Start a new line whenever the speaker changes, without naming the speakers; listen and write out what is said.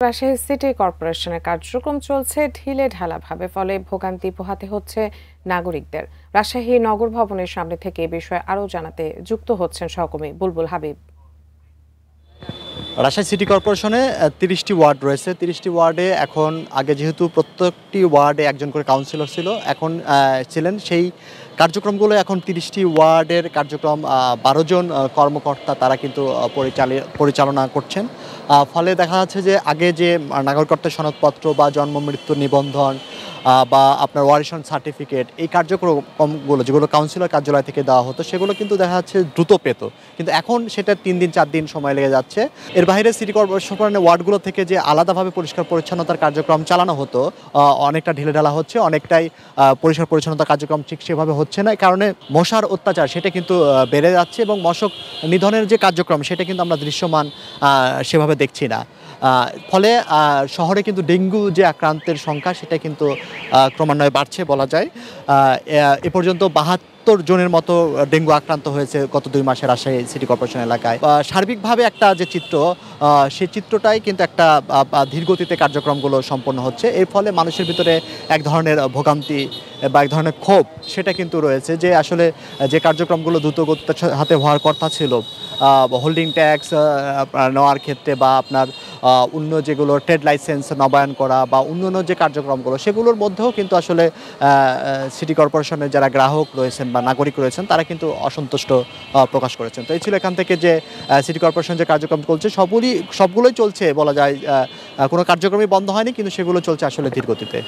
Rajshahi city কর্পোরেশনের কার্যক্রম চলছে ঢিলে ঢালাভাবে, ফলে ভোগান্তি পোহাতে হচ্ছে নাগরিকদের। রাজশাহী নগর ভবনের সামনে থেকে এ বিষয়ে আরও জানাতে যুক্ত হচ্ছেন সহকর্মী বুলবুল হাবিব।
রাজশাহী সিটি কর্পোরেশনে ৩০টি ওয়ার্ড রয়েছে। ৩০টি ওয়ার্ডে এখন আগে যেহেতু প্রত্যেকটি ওয়ার্ডে একজন করে কাউন্সিলর ছিল, এখন ছিলেন সেই কার্যক্রমগুলো এখন ৩০টি ওয়ার্ডের কার্যক্রম ১২ জন কর্মকর্তা তারা কিন্তু পরিচালনা করছেন। ফলে দেখা যাচ্ছে যে আগে যে নাগরিকত্বের সনদপত্র বা জন্ম মৃত্যু নিবন্ধন বা আপনার ওয়ারিশন সার্টিফিকেট, এই কার্যক্রমগুলো যেগুলো কাউন্সিলর কার্যালয় থেকে দেওয়া হতো সেগুলো কিন্তু দেখা যাচ্ছে দ্রুত পেত, কিন্তু এখন সেটা ৩ দিন ৪ দিন সময় লেগে যাচ্ছে। এর বাইরে সিটি কর্পোরেশনের ওয়ার্ডগুলো থেকে যে আলাদাভাবে পরিষ্কার পরিচ্ছন্নতার কার্যক্রম চালানো হতো অনেকটা ঢিলেঢালা হচ্ছে, অনেকটাই পরিষ্কার পরিচ্ছন্নতার কার্যক্রম ঠিক সেভাবে হচ্ছে না। কারণে মশার অত্যাচার সেটা কিন্তু বেড়ে যাচ্ছে এবং মশক নিধনের যে কার্যক্রম সেটা কিন্তু আমরা দৃশ্যমান সেভাবে দেখছি না। ফলে শহরে কিন্তু ডেঙ্গু যে আক্রান্তের সংখ্যা সেটা কিন্তু ক্রমান্বয়ে বাড়ছে বলা যায়। এ পর্যন্ত ৭২ জনের মতো ডেঙ্গু আক্রান্ত হয়েছে গত ২ মাসে রাজশাহী সিটি কর্পোরেশন এলাকায়। সার্বিকভাবে একটা যে চিত্র, সেই চিত্রটাই কিন্তু একটা ধীরগতিতে কার্যক্রমগুলো সম্পন্ন হচ্ছে। এর ফলে মানুষের ভিতরে এক ধরনের ভোগান্তি বা এক ধরনের ক্ষোভ সেটা কিন্তু রয়েছে যে আসলে যে কার্যক্রমগুলো দ্রুতগতির হাতে হওয়ার কথা ছিল, হোল্ডিং ট্যাক্স নেওয়ার ক্ষেত্রে বা আপনার অন্য যেগুলো ট্রেড লাইসেন্স নবায়ন করা বা অন্যান্য যে কার্যক্রমগুলো সেগুলোর মধ্যেও কিন্তু আসলে সিটি কর্পোরেশনের যারা গ্রাহক রয়েছেন বা নাগরিক রয়েছেন তারা কিন্তু অসন্তুষ্ট প্রকাশ করেছেন। তো এই ছিল এখান থেকে যে সিটি কর্পোরেশন যে কার্যক্রম চলছে সবগুলোই চলছে বলা যায়, কোনো কার্যক্রমই বন্ধ হয়নি, কিন্তু সেগুলো চলছে আসলে ধীর গতিতে।